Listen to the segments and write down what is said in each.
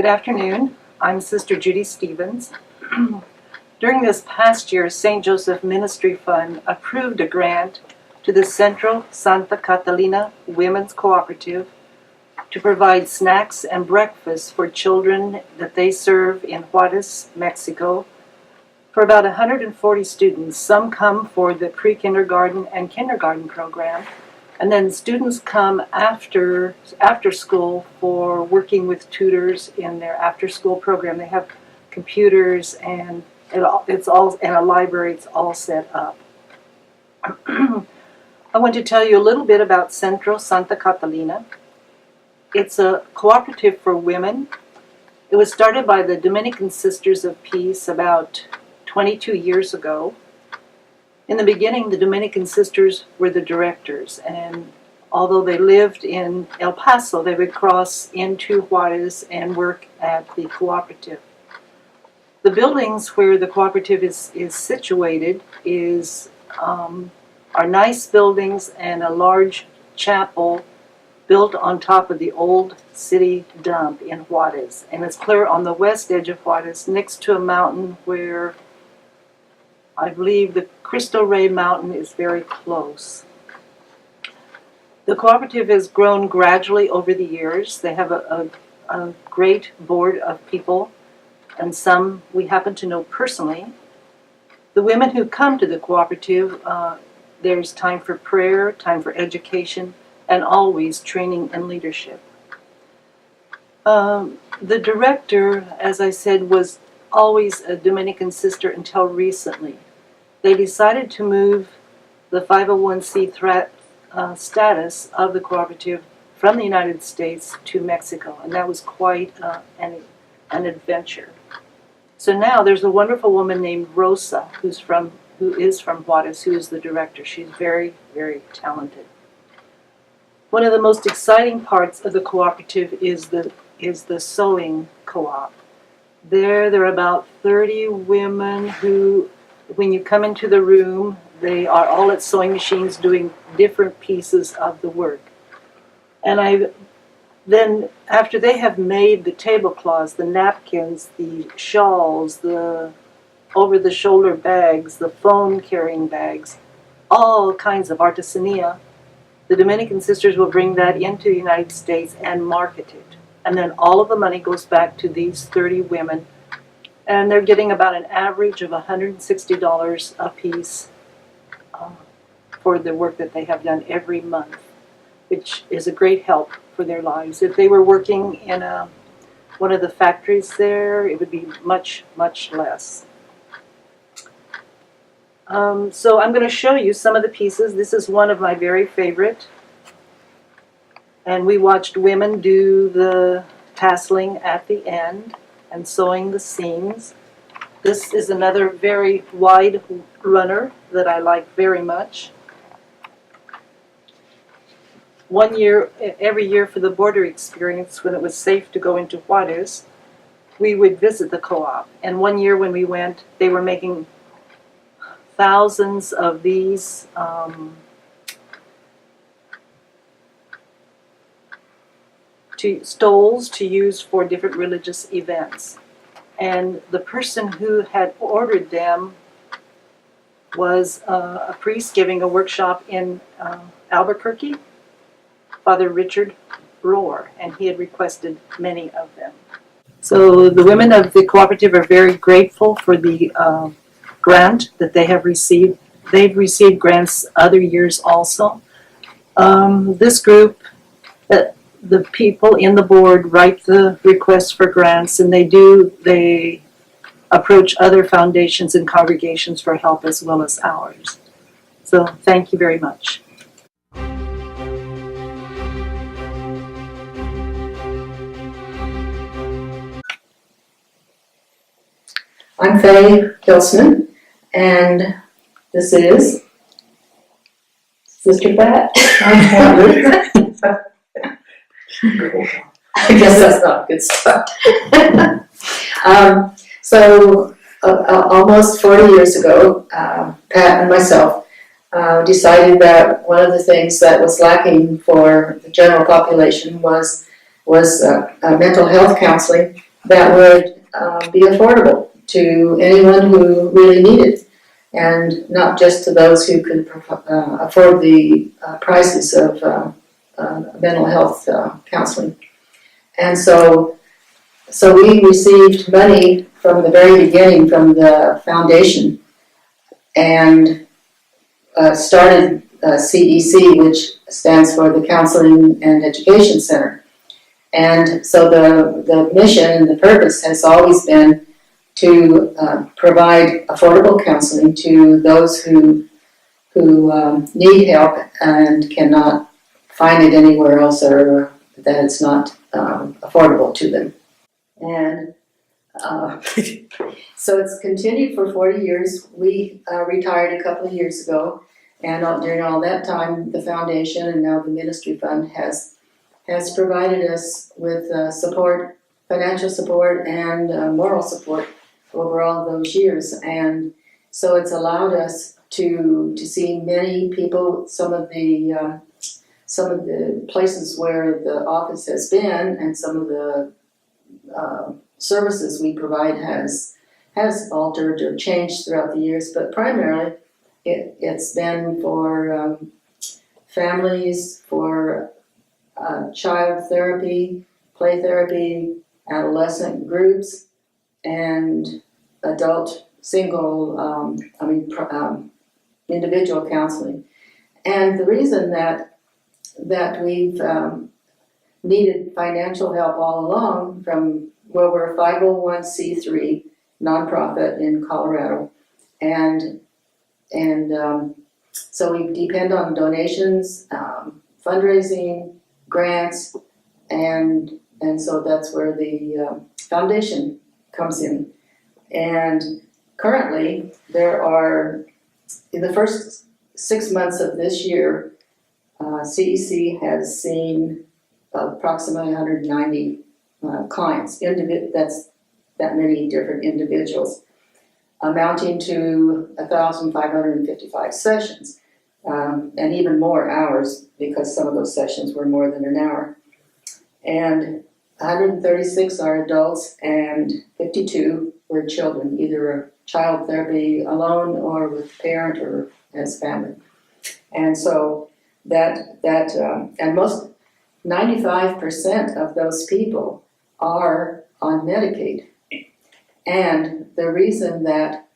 Good afternoon. I'm Sister Judy Stevens. During this past year, St. Joseph Ministry Fund approved a grant to the Central Santa Catalina Women's Cooperative to provide snacks and breakfast for children that they serve in Juarez, Mexico, for about 140 students. Some come for the pre-kindergarten and kindergarten program, and then students come after school for working with tutors in their after-school program. They have computers and it's all and a library. It's all set up. I want to tell you a little bit about Centro Santa Catalina. It's a cooperative for women. It was started by the Dominican Sisters of Peace about 22 years ago. In the beginning, the Dominican Sisters were the directors, and although they lived in El Paso, they would cross into Juarez and work at the cooperative. The buildings where the cooperative is situated are nice buildings and a large chapel built on top of the old city dump in Juarez. And it's clear on the west edge of Juarez, next to a mountain where I believe the Cristo Rey Mountain is very close. The cooperative has grown gradually over the years. They have a great board of people, and some we happen to know personally. The women who come to the cooperative, there's time for prayer, time for education, and always training and leadership. The director, as I said, was always a Dominican sister until recently. They decided to move the 501c status of the cooperative from the United States to Mexico, and that was quite an adventure. So now there's a wonderful woman named Rosa who is from Juarez, who is the director. She's very, very talented. One of the most exciting parts of the cooperative is the sewing co-op. There are about 30 women who, when you come into the room, they are all at sewing machines doing different pieces of the work. And then after they have made the tablecloths, the napkins, the shawls, the over-the-shoulder bags, the phone carrying bags, all kinds of artisania, the Dominican Sisters will bring that into the United States and market it. And then all of the money goes back to these 30 women, and they're getting about an average of $160 a piece for the work that they have done every month, which is a great help for their lives. If they were working in one of the factories there, it would be much, much less. So I'm going to show you some of the pieces. This is one of my very favorite. And we watched women do the tasseling at the end and sewing the seams. This is another very wide runner that I like very much. Every year for the border experience, when it was safe to go into Juarez, we would visit the co-op. And one year when we went, they were making thousands of these stoles to use for different religious events. And the person who had ordered them was a priest giving a workshop in Albuquerque, Father Richard Rohr, and he had requested many of them. So the women of the cooperative are very grateful for the grant that they have received. They've received grants other years also. This group, the people in the board write the requests for grants, and they approach other foundations and congregations for help as well as ours. So thank you very much. I'm Faye Kilsman, and this is Sister Pat. I guess that's not good stuff. So almost 40 years ago, Pat and myself decided that one of the things that was lacking for the general population was mental health counseling that would be affordable to anyone who really needed it, and not just to those who could afford the prices of mental health counseling. And so we received money from the very beginning from the foundation, and started CEC, which stands for the Counseling and Education Center. And so the mission and the purpose has always been to provide affordable counseling to those who need help and cannot find it anywhere else, or that it's not affordable to them. And so it's continued for 40 years. We retired a couple of years ago, and during all that time, the foundation and now the ministry fund has provided us with support, financial support, and moral support over all those years. And so it's allowed us to see many people. Some of the places where the office has been, and some of the services we provide has altered or changed throughout the years, but primarily it's been for families, for child therapy, play therapy, adolescent groups, and adult single, individual counseling. And the reason that we've needed financial help all along, from where we're a 501c3 nonprofit in Colorado, and so we depend on donations, fundraising, grants, and so that's where the foundation comes in. And currently, there are, in the first 6 months of this year, CEC has seen approximately 190 clients. That's that many different individuals, amounting to 1,555 sessions, and even more hours, because some of those sessions were more than an hour. And 136 are adults, and 52 were children, either child therapy alone or with parent or as family. And so and most 95% of those people are on Medicaid. And the reason that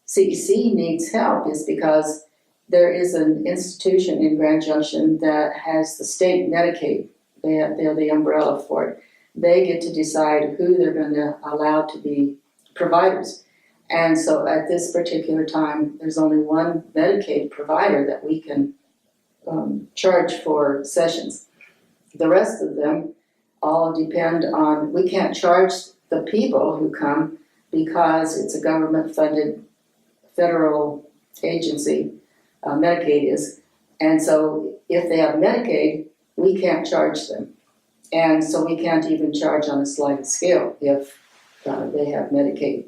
CEC needs help is because there is an institution in Grand Junction that has the state Medicaid. They're the umbrella for it. They get to decide who they're going to allow to be providers. And so at this particular time, there's only one Medicaid provider that we can charge for sessions. The rest of them all depend on, we can't charge the people who come because it's a government-funded federal agency, Medicaid is. And so if they have Medicaid, we can't charge them. And so we can't even charge on a sliding scale if they have Medicaid.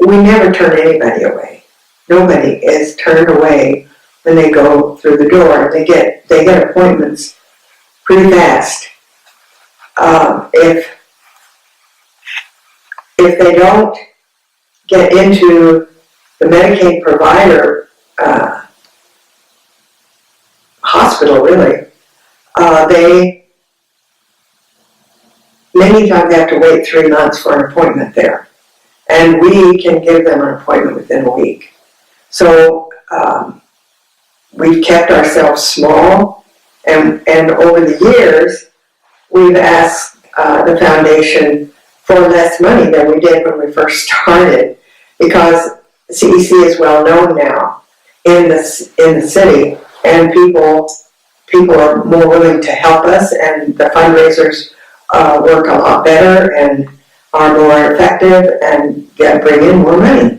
We never turn anybody away. Nobody is turned away when they go through the door. They get appointments pretty fast. If they don't get into the Medicaid provider hospital, really, they many times have to wait 3 months for an appointment there. And we can give them an appointment within a week. So we've kept ourselves small, and over the years, we've asked the foundation for less money than we did when we first started, because CEC is well known now in the city, and people are more willing to help us, and the fundraisers work a lot better and are more effective and bring in more money.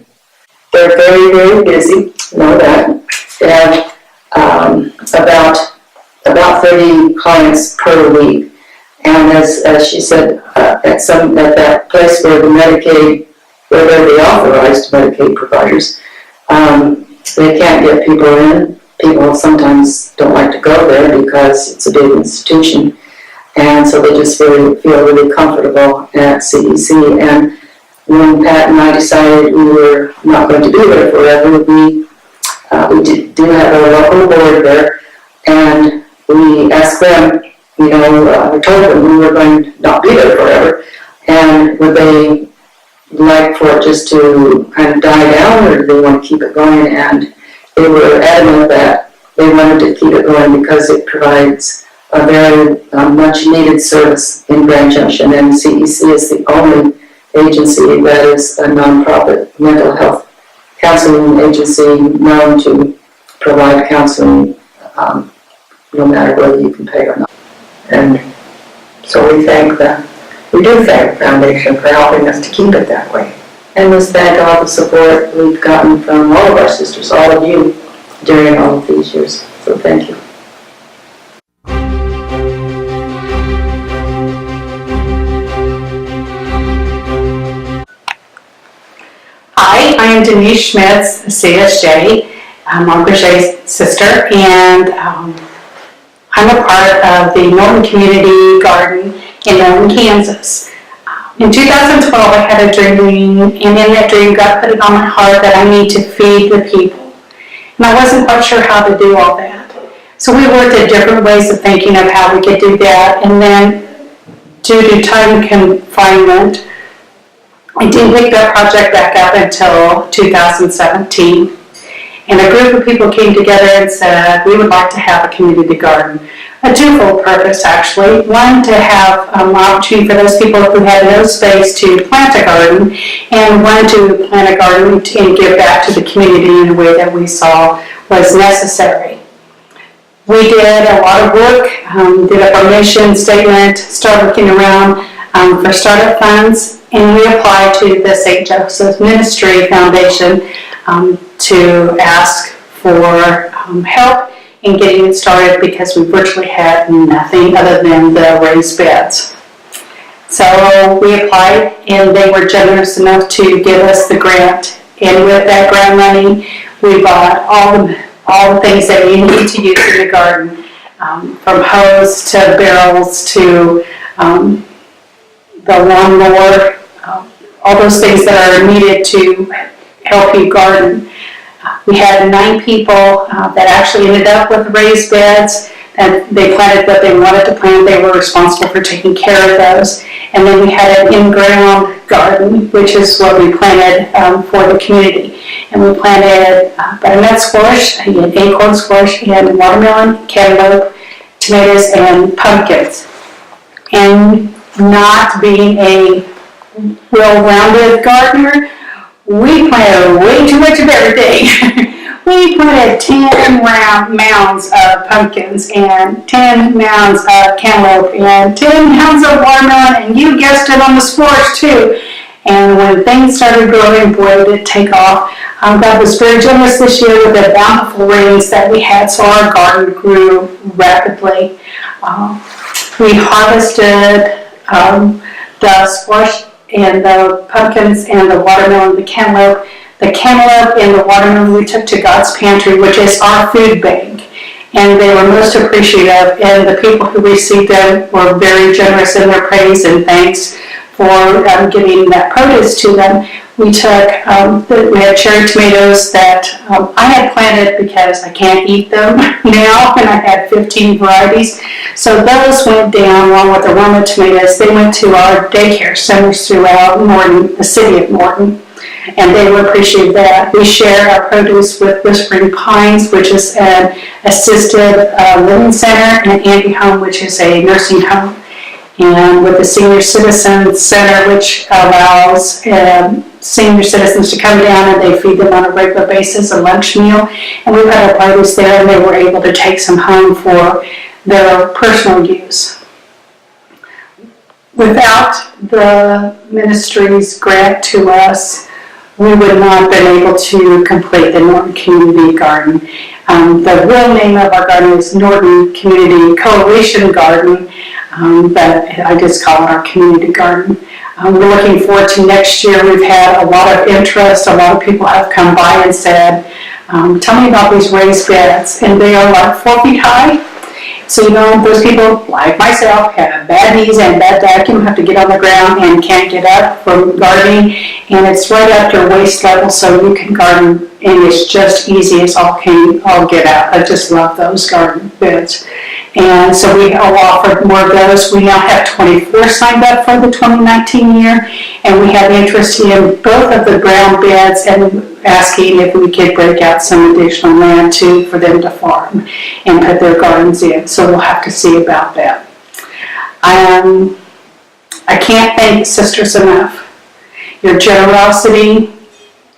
They're very, very busy, know that. They have about 30 clients per week. And as she said, at that place where where they're the authorized Medicaid providers, they can't get people in. People sometimes don't like to go there because it's a big institution. And so they just feel really comfortable at CEC. And when Pat and I decided we were not going to be there forever, we do have a local board there, and we asked them, we told them we were going to not be there forever, and would they like for it just to kind of die down, or do they want to keep it going? And they were adamant that they wanted to keep it going because it provides a very much needed service in Grand Junction, and CEC is the only agency that is a nonprofit mental health counseling agency known to provide counseling no matter whether you can pay or not. And so we do thank the foundation for helping us to keep it that way. And let's thank all the support we've gotten from all of our sisters, all of you, during all of these years. So thank you. Hi, I am Denise Schmitz, CSJ, Margaret's sister, and I'm a part of the Norton Community Garden in Norton, Kansas. In 2012, I had a dream, and in that dream, God put it on my heart that I need to feed the people. And I wasn't quite sure how to do all that. So we worked at different ways of thinking of how we could do that, and then due to time confinement, I didn't pick that project back up until 2017. And a group of people came together and said, we would like to have a community garden. A twofold purpose, actually. One, to have an opportunity for those people who had no space to plant a garden, and one, to plant a garden and give back to the community in a way that we saw was necessary. We did a lot of work, did up our mission statement, started looking around for startup funds, and we applied to the St. Joseph's Ministry Foundation to ask for help in getting it started because we virtually had nothing other than the raised beds. So we applied, and they were generous enough to give us the grant. And with that grant money, we bought all the things that we need to use in the garden, from hose to barrels to the lawnmower, all those things that are needed to help you garden. We had 9 people that actually ended up with raised beds, and they planted what they wanted to plant. They were responsible for taking care of those. And then we had an in-ground garden, which is what we planted for the community. And we planted butternut squash, and acorn squash, and watermelon, cantaloupe, tomatoes, and pumpkins. And not being a well-rounded gardener, we planted way too much of everything. We planted 10 mounds of pumpkins and 10 mounds of cantaloupe and 10 mounds of watermelon, and you guessed it, on the squash too. And when things started growing, boy, did it take off. God was very generous this year with the bountiful rains that we had, so our garden grew rapidly. We harvested the squash and the pumpkins and the watermelon and the cantaloupe. The cantaloupe and the watermelon we took to God's Pantry, which is our food bank, and they were most appreciative, and the people who received them were very generous in their praise and thanks for giving that produce to them. We took, we had cherry tomatoes that I had planted because I can't eat them now, and I had 15 varieties. So those went down along with the Roma tomatoes. They went to our daycare centers throughout Norton, the city of Norton, and they were appreciative of that. We shared our produce with Whispering Pines, which is an assisted living center, and Andy Home, which is a nursing home, and with the Senior Citizens Center, which allows senior citizens to come down and they feed them on a regular basis, a lunch meal. And we've had our produce there, and they were able to take some home for their personal use. Without the ministry's grant to us, we would not have been able to complete the Norton Community Garden. The real name of our garden is Norton Community Coalition Garden, but I just call it our community garden. We're looking forward to next year. We've had a lot of interest. A lot of people have come by and said, tell me about these raised beds. And they are like 4 feet high. So, those people, like myself, have bad knees and bad back, have to get on the ground and can't get up from gardening. And it's right up to waist level, so you can garden, and it's just easy as all get out. I just love those garden beds. And so we will offer more of those. We now have 24 signed up for the 2019 year, and we have interest in both of the ground beds and asking if we could break out some additional land too for them to farm and put their gardens in. So we'll have to see about that. I can't thank sisters enough. Your generosity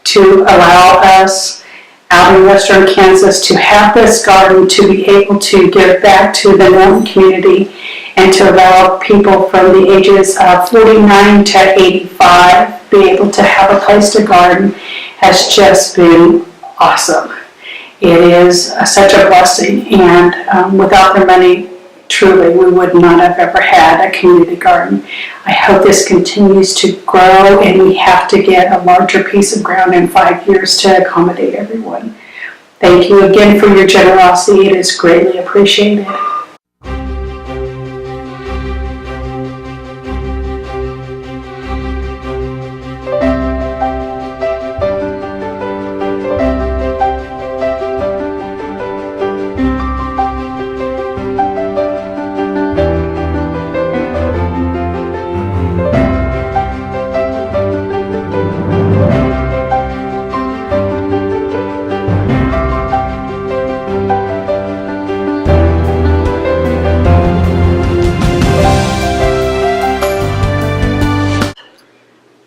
to allow us out in western Kansas to have this garden, to be able to give back to the Norton community, and to allow people from the ages of 49 to 85 be able to have a place to garden has just been awesome. It is such a blessing, and without their money, truly, we would not have ever had a community garden. I hope this continues to grow, and we have to get a larger piece of ground in 5 years to accommodate everyone. Thank you again for your generosity. It is greatly appreciated.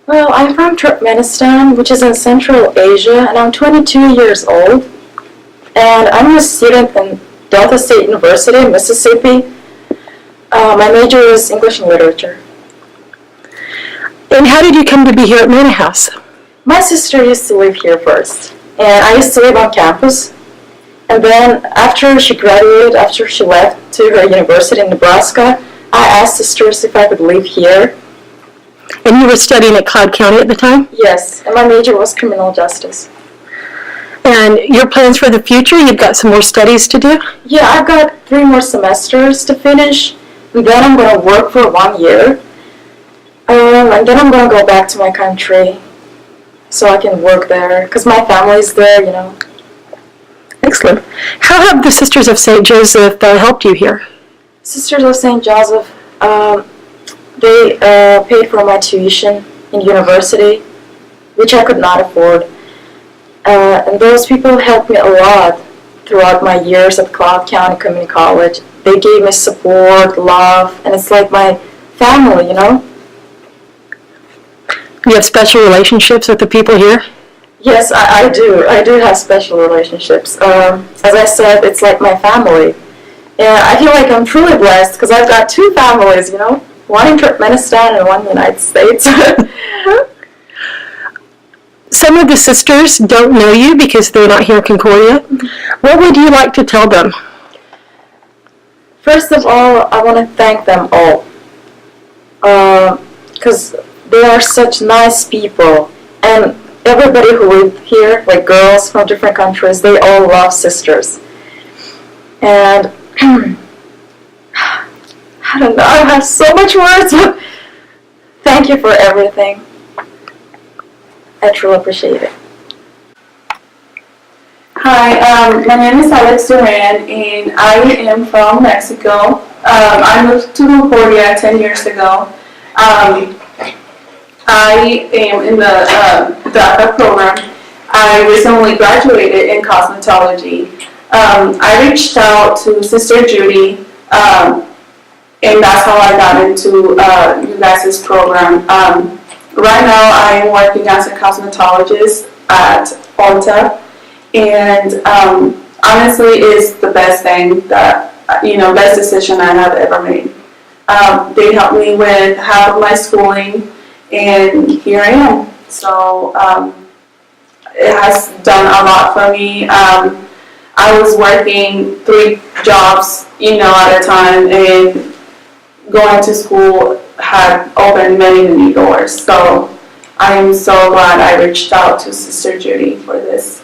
Well, I'm from Turkmenistan, which is in Central Asia, and I'm 22 years old. And I'm a student in Delta State University, Mississippi. My major is English and Literature. And how did you come to be here at Manor House? My sister used to live here first, and I used to live on campus. And then after she graduated, after she left to her university in Nebraska, I asked sisters if I could live here. And you were studying at Cloud County at the time? Yes, and my major was criminal justice. And your plans for the future? You've got some more studies to do? Yeah, I've got 3 more semesters to finish, and then I'm going to work for 1 year. And then I'm going to go back to my country so I can work there, because my family's there, Excellent. How have the Sisters of St. Joseph helped you here? Sisters of St. Joseph, they paid for my tuition in university, which I could not afford. And those people helped me a lot throughout my years at Cloud County Community College. They gave me support, love, and it's like my family, You have special relationships with the people here? Yes, I do. I do have special relationships. As I said, it's like my family. And I feel like I'm truly blessed because I've got 2 families, one in Turkmenistan and one in the United States. Some of the sisters don't know you because they're not here in Concordia. What would you like to tell them? First of all, I want to thank them all. Because they are such nice people. And everybody who live here, like girls from different countries, they all love sisters. And I don't know, I have so much words, but thank you for everything. I truly appreciate it. Hi, my name is Alex Duran, and I am from Mexico. I moved to Concordia 10 years ago. I am in the DACA program. I recently graduated in cosmetology. I reached out to Sister Judy, and that's how I got into you guys' program. Right now, I am working as a cosmetologist at Ulta, and honestly, it's the best thing that, best decision I have ever made. They helped me with half of my schooling, and here I am. So it has done a lot for me. I was working 3 jobs, at a time, and going to school had opened many, many doors. So I am so glad I reached out to Sister Judy for this.